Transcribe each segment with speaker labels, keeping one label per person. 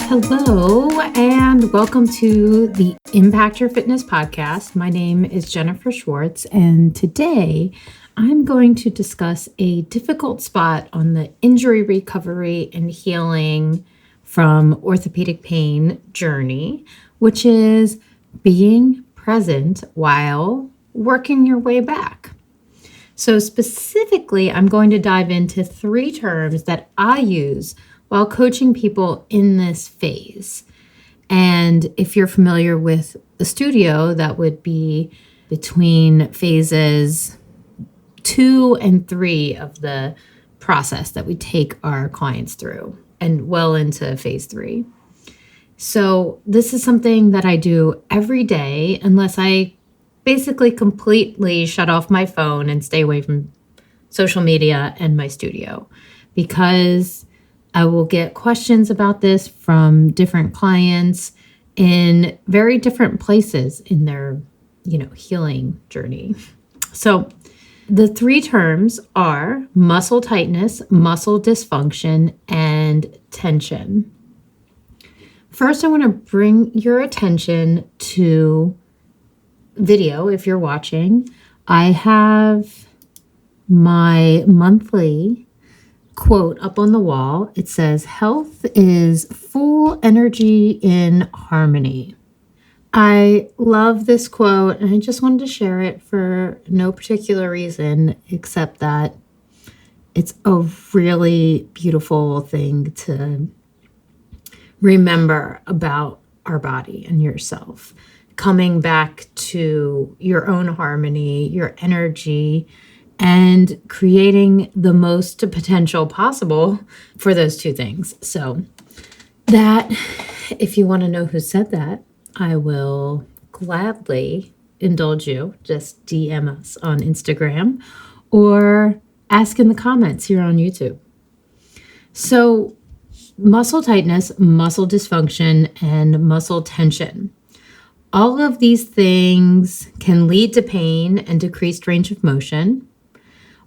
Speaker 1: Hello, and welcome to the Impact Your Fitness podcast. My name is Jennifer Schwartz, and today I'm going to discuss a difficult spot on the injury recovery and healing from orthopedic pain journey, which is being present while working your way back. So specifically, I'm going to dive into 3 terms that I use while coaching people in this phase. And if you're familiar with the studio, that would be between phases 2 and 3 of the process that we take our clients through and well into phase 3. So this is something that I do every day unless I basically completely shut off my phone and stay away from social media and my studio, because I will get questions about this from different clients in very different places in their, healing journey. So the 3 terms are muscle tightness, muscle dysfunction, and tension. First, I want to bring your attention to video. If you're watching, I have my monthly quote up on the wall. It says, "Health is full energy in harmony." I love this quote, and I just wanted to share it for no particular reason except that it's a really beautiful thing to remember about our body and yourself. Coming back to your own harmony, your energy, and creating the most potential possible for those 2 things. So that, if you want to know who said that, I will gladly indulge you. Just DM us on Instagram or ask in the comments here on YouTube. So muscle tightness, muscle dysfunction, and muscle tension. All of these things can lead to pain and decreased range of motion.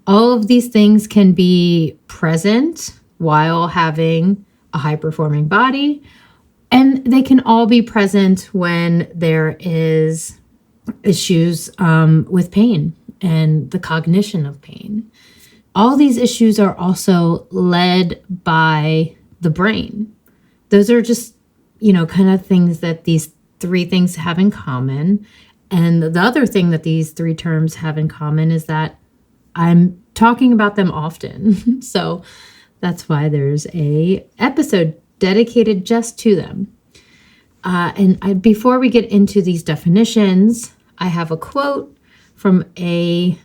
Speaker 1: All of these things can be present while having a high-performing body, and they can all be present when there is issues with pain and the cognition of pain. All these issues are also led by the brain. Those are just, kind of things that these 3 things have in common. And the other thing that these 3 terms have in common is that I'm talking about them often. So that's why there's a episode dedicated just to them. Before we get into these definitions, I have a quote from a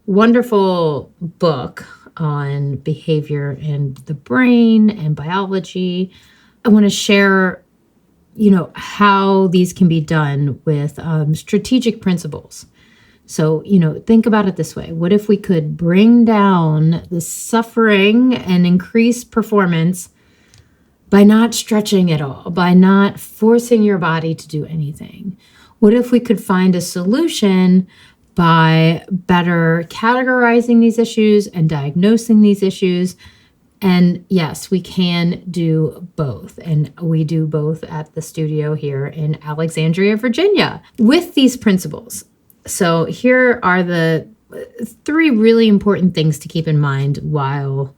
Speaker 1: wonderful book on behavior and the brain and biology. I want to share how these can be done with strategic principles. So, think about it this way. What if we could bring down the suffering and increase performance by not stretching at all, by not forcing your body to do anything? What if we could find a solution by better categorizing these issues and diagnosing these issues? And yes, we can do both. And we do both at the studio here in Alexandria, Virginia, with these principles. So here are the 3 really important things to keep in mind while,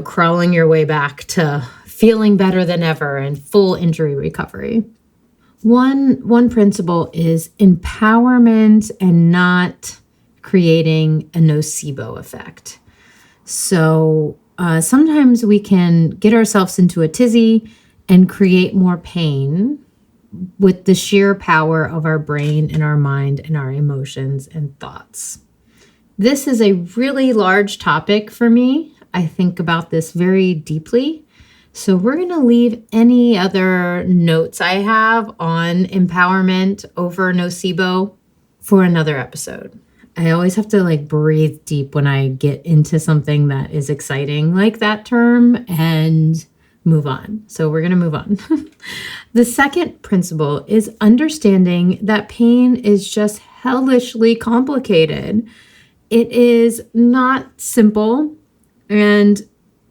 Speaker 1: crawling your way back to feeling better than ever and full injury recovery. One principle is empowerment and not creating a nocebo effect. So sometimes we can get ourselves into a tizzy and create more pain with the sheer power of our brain and our mind and our emotions and thoughts. This is a really large topic for me. I think about this very deeply. So we're going to leave any other notes I have on empowerment over nocebo for another episode. I always have to breathe deep when I get into something that is exciting like that term and move on. So we're going to move on. The second principle is understanding that pain is just hellishly complicated. It is not simple. And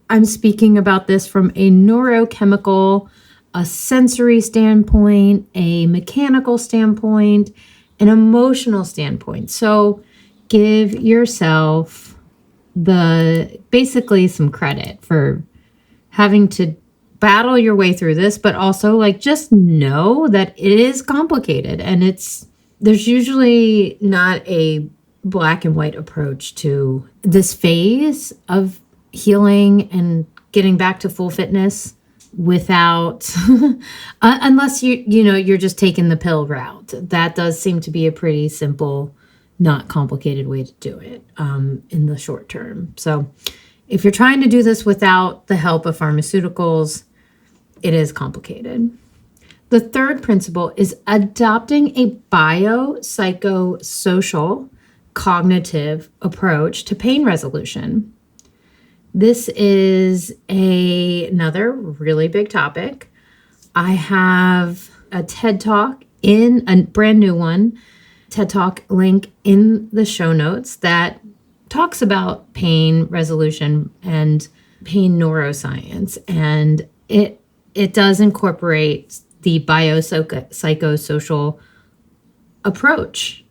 Speaker 1: I'm speaking about this from a neurochemical a sensory standpoint, a mechanical standpoint, an emotional standpoint. So give yourself basically some credit for having to battle your way through this, but also like just know that it is complicated, and there's usually not a black and white approach to this phase of healing and getting back to full fitness without unless you're just taking the pill route. That does seem to be a pretty simple, not complicated way to do it in the short term. So if you're trying to do this without the help of pharmaceuticals, it is complicated. The third principle is adopting a biopsychosocial cognitive approach to pain resolution. This is another really big topic. I have a TED Talk, a brand new one, TED Talk link in the show notes that talks about pain resolution and pain neuroscience. And it does incorporate the biopsychosocial approach,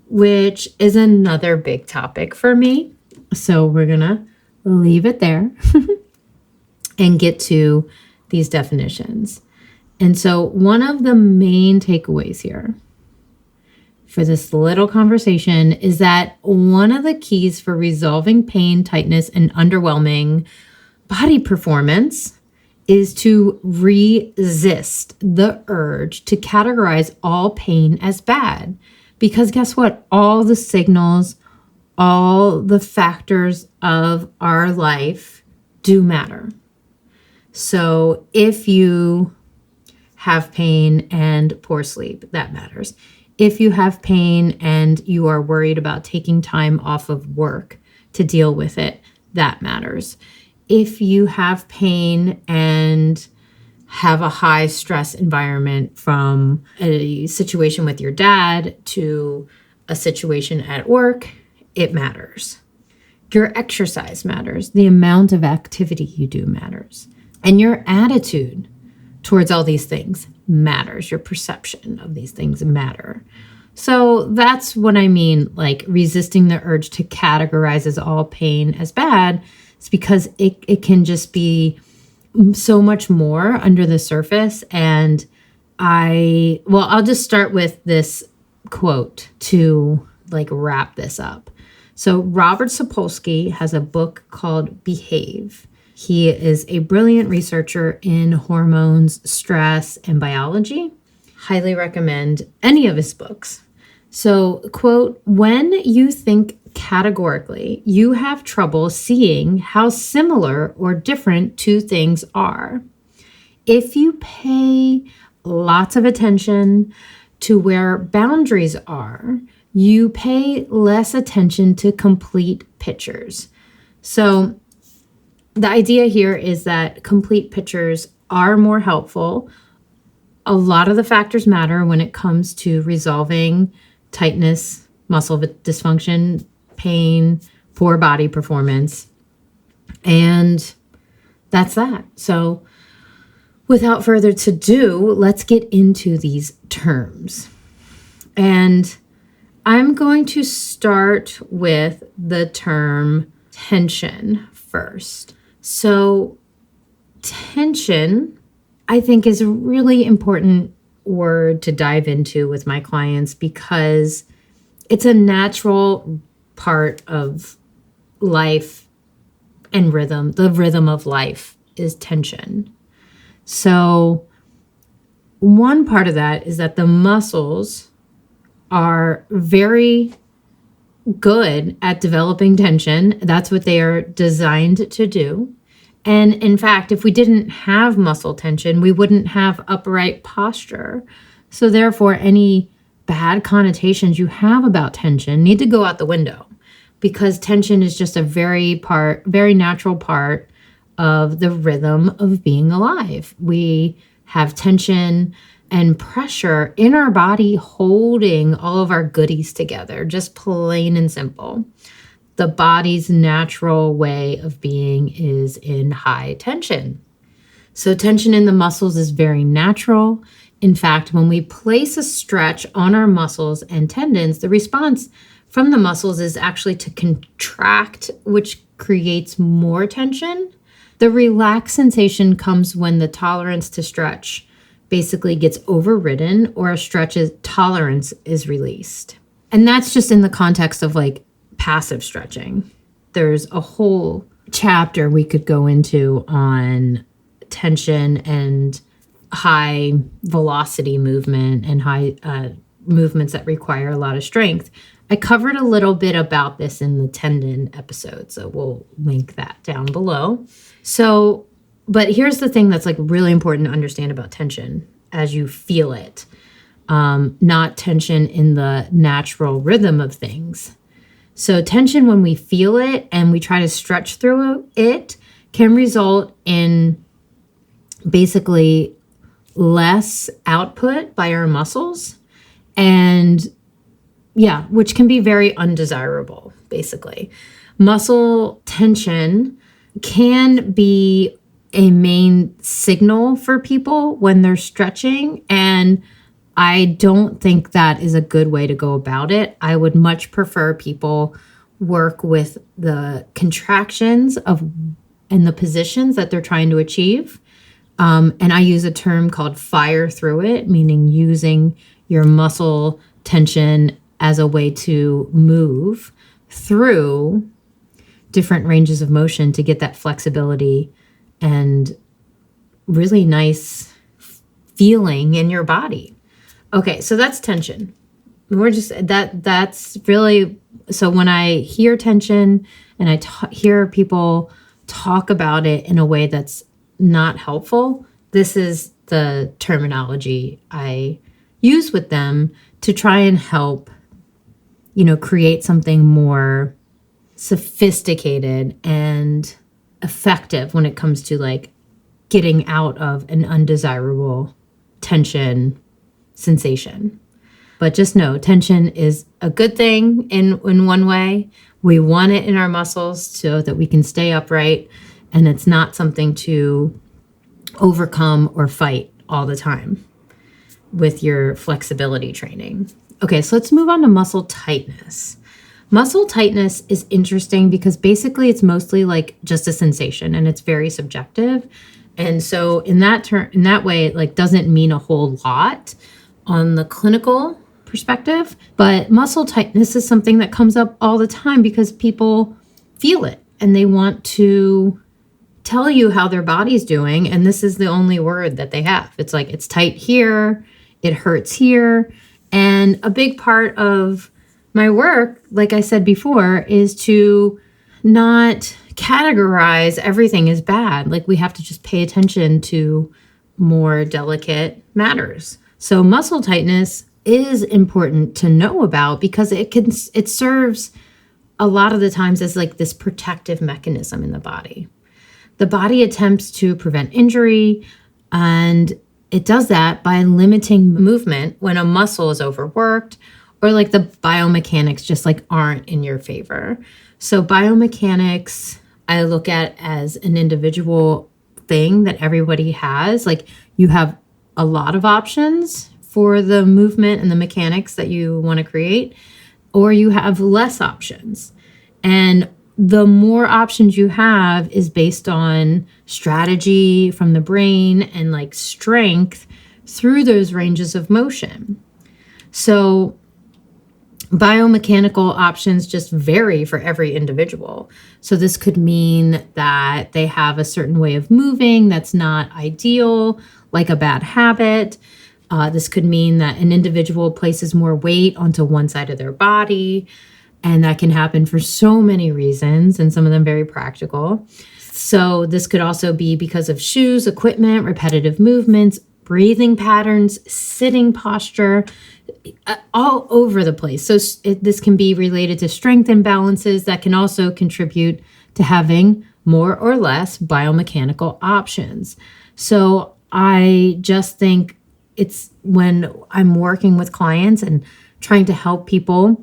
Speaker 1: which is another big topic for me. So we're going to leave it there and get to these definitions. And so one of the main takeaways here for this little conversation is that one of the keys for resolving pain, tightness, and underwhelming body performance is to resist the urge to categorize all pain as bad. Because guess what? All the signals, all the factors of our life do matter. So if you have pain and poor sleep, that matters. If you have pain and you are worried about taking time off of work to deal with it, that matters. If you have pain and have a high stress environment, from a situation with your dad to a situation at work, it matters. Your exercise matters. The amount of activity you do matters. And your attitude towards all these things matters. Your perception of these things matter. So that's what I mean, like resisting the urge to categorize as all pain as bad. It's because it can just be so much more under the surface. And I'll just start with this quote to like wrap this up. So Robert Sapolsky has a book called Behave. He is a brilliant researcher in hormones, stress, and biology. Highly recommend any of his books. So, quote, "When you think categorically, you have trouble seeing how similar or different two things are. If you pay lots of attention to where boundaries are, you pay less attention to complete pictures." So the idea here is that complete pictures are more helpful. A lot of the factors matter when it comes to resolving tightness, muscle dysfunction, pain, poor body performance. And that's that. So without further ado, let's get into these terms. And I'm going to start with the term tension first. So tension, I think, is a really important word to dive into with my clients because it's a natural part of life and rhythm. The rhythm of life is tension. So one part of that is that the muscles are very good at developing tension. That's what they are designed to do. And in fact, if we didn't have muscle tension, we wouldn't have upright posture. So therefore, any bad connotations you have about tension need to go out the window, because tension is just a very natural part of the rhythm of being alive. We have tension and pressure in our body holding all of our goodies together, just plain and simple. The body's natural way of being is in high tension. So tension in the muscles is very natural. In fact, when we place a stretch on our muscles and tendons, the response from the muscles is actually to contract, which creates more tension. The relaxed sensation comes when the tolerance to stretch basically gets overridden or a stretch's tolerance is released. And that's just in the context of like passive stretching. There's a whole chapter we could go into on tension and high velocity movement and high movements that require a lot of strength. I covered a little bit about this in the tendon episode, so we'll link that down below. So, but here's the thing that's like really important to understand about tension as you feel it, not tension in the natural rhythm of things. So tension when we feel it and we try to stretch through it can result in basically less output by our muscles and which can be very undesirable, basically. Muscle tension can be a main signal for people when they're stretching, and I don't think that is a good way to go about it. I would much prefer people work with the contractions and the positions that they're trying to achieve. And I use a term called fire through it, meaning using your muscle tension as a way to move through different ranges of motion to get that flexibility and really nice feeling in your body. Okay, so that's tension. We're just that's really, so when I hear tension and I hear people talk about it in a way that's not helpful, this is the terminology I use with them to try and help, create something more sophisticated and effective when it comes to like getting out of an undesirable tension sensation. But just know tension is a good thing in one way. We want it in our muscles so that we can stay upright, and it's not something to overcome or fight all the time with your flexibility training. Okay, so let's move on to muscle tightness. Muscle tightness is interesting because basically it's mostly like just a sensation and it's very subjective. And so in that way, it like doesn't mean a whole lot on the clinical perspective, but muscle tightness is something that comes up all the time because people feel it and they want to tell you how their body's doing. And this is the only word that they have. It's like, it's tight here, it hurts here. And a big part of my work, like I said before, is to not categorize everything as bad. Like we have to just pay attention to more delicate matters. So muscle tightness is important to know about because it serves a lot of the times as like this protective mechanism in the body. The body attempts to prevent injury, and it does that by limiting movement when a muscle is overworked or like the biomechanics just like aren't in your favor. So biomechanics, I look at as an individual thing that everybody has. Like you have a lot of options for the movement and the mechanics that you want to create, or you have less options. And the more options you have is based on strategy from the brain and like strength through those ranges of motion. So biomechanical options just vary for every individual. So this could mean that they have a certain way of moving that's not ideal, like a bad habit. This could mean that an individual places more weight onto one side of their body. And that can happen for so many reasons, and some of them very practical. So this could also be because of shoes, equipment, repetitive movements, breathing patterns, sitting posture, all over the place. So this can be related to strength imbalances that can also contribute to having more or less biomechanical options. So I just think it's when I'm working with clients and trying to help people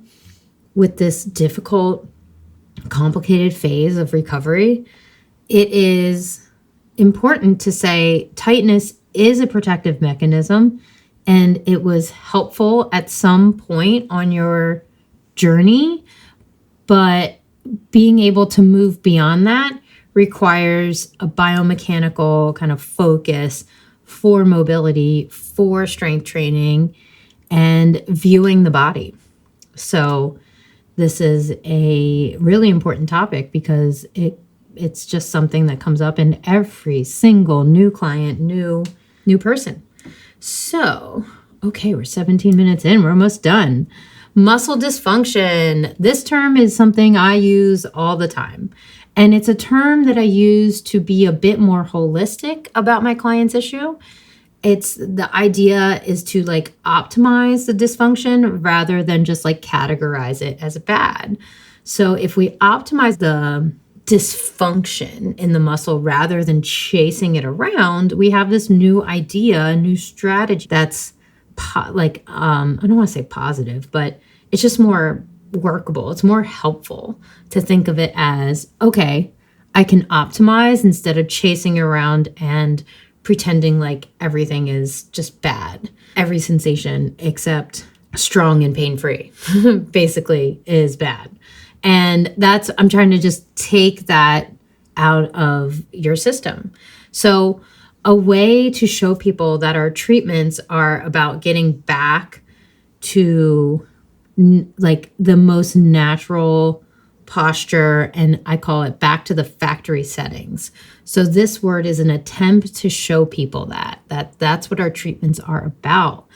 Speaker 1: with this difficult, complicated phase of recovery, it is important to say tightness is a protective mechanism, and it was helpful at some point on your journey, but being able to move beyond that requires a biomechanical kind of focus for mobility, for strength training, and viewing the body. So this is a really important topic because it's just something that comes up in every single new client, new person. So, okay, we're 17 minutes in. We're almost done. Muscle dysfunction. This term is something I use all the time. And it's a term that I use to be a bit more holistic about my client's issue. The idea is to like optimize the dysfunction rather than just like categorize it as bad. So if we optimize the dysfunction in the muscle rather than chasing it around, we have this new idea, a new strategy that's I don't want to say positive, but it's just more workable. It's more helpful to think of it as, okay, I can optimize instead of chasing around and pretending like everything is just bad. Every sensation except strong and pain-free basically is bad. And I'm trying to just take that out of your system. So a way to show people that our treatments are about getting back to like the most natural posture, and I call it back to the factory settings. So this word is an attempt to show people that's what our treatments are about.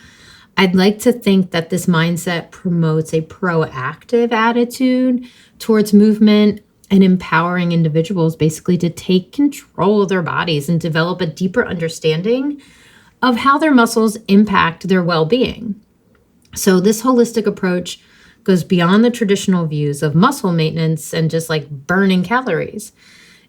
Speaker 1: I'd like to think that this mindset promotes a proactive attitude towards movement and empowering individuals basically to take control of their bodies and develop a deeper understanding of how their muscles impact their well-being. So this holistic approach goes beyond the traditional views of muscle maintenance and just like burning calories.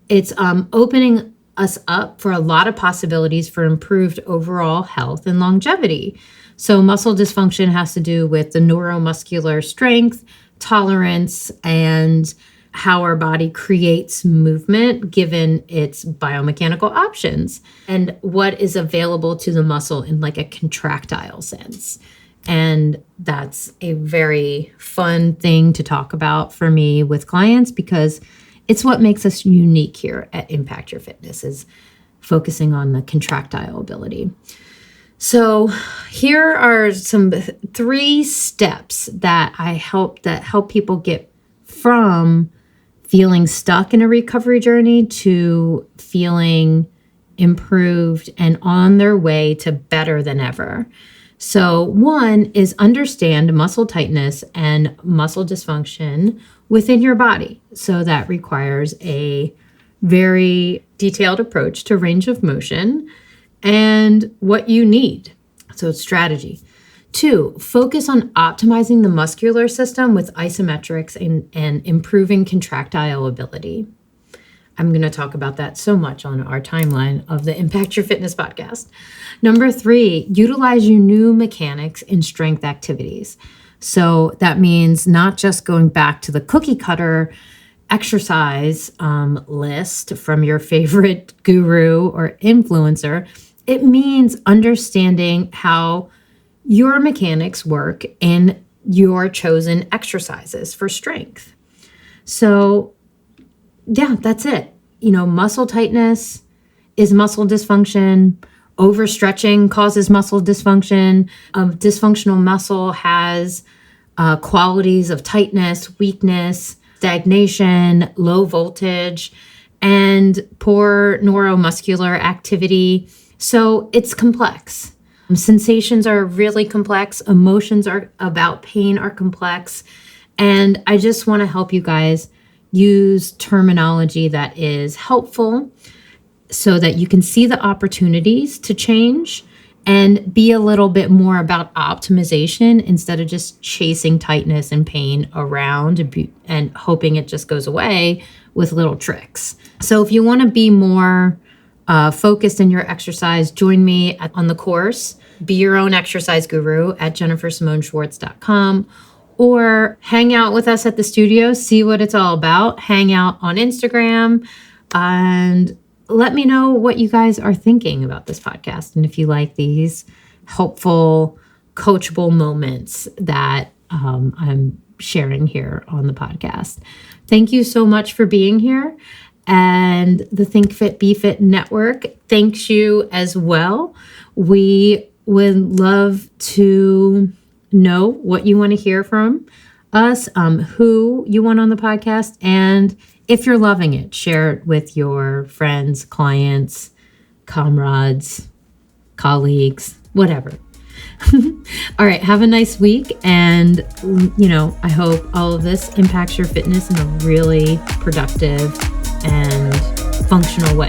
Speaker 1: It's opening us up for a lot of possibilities for improved overall health and longevity. So muscle dysfunction has to do with the neuromuscular strength, tolerance, and how our body creates movement given its biomechanical options and what is available to the muscle in like a contractile sense. And that's a very fun thing to talk about for me with clients because it's what makes us unique here at Impact Your Fitness, is focusing on the contractile ability. So here are some 3 steps that help people get from feeling stuck in a recovery journey to feeling improved and on their way to better than ever. So 1 is understand muscle tightness and muscle dysfunction within your body. So that requires a very detailed approach to range of motion and what you need. So it's strategy. 2, focus on optimizing the muscular system with isometrics and improving contractile ability. I'm going to talk about that so much on our timeline of the Impact Your Fitness podcast. Number 3, utilize your new mechanics in strength activities. So that means not just going back to the cookie cutter exercise list from your favorite guru or influencer. It means understanding how your mechanics work in your chosen exercises for strength. So yeah, that's it. Muscle tightness is muscle dysfunction. Overstretching causes muscle dysfunction. Dysfunctional muscle has qualities of tightness, weakness, stagnation, low voltage, and poor neuromuscular activity. So it's complex. Sensations are really complex. Emotions about pain are complex. And I just want to help you guys use terminology that is helpful so that you can see the opportunities to change and be a little bit more about optimization instead of just chasing tightness and pain around and hoping it just goes away with little tricks. So if you want to be more focused in your exercise, join me on the course, Be Your Own Exercise Guru at jennifersimoneschwartz.com, or hang out with us at the studio, see what it's all about, hang out on Instagram, and let me know what you guys are thinking about this podcast. And if you like these helpful, coachable moments that I'm sharing here on the podcast. Thank you so much for being here. And the Think Fit, Be Fit Network thanks you as well. We would love to know what you want to hear from us, who you want on the podcast, and if you're loving it, share it with your friends, clients, comrades, colleagues, whatever. All right, have a nice week. And, I hope all of this impacts your fitness in a really productive and functional way.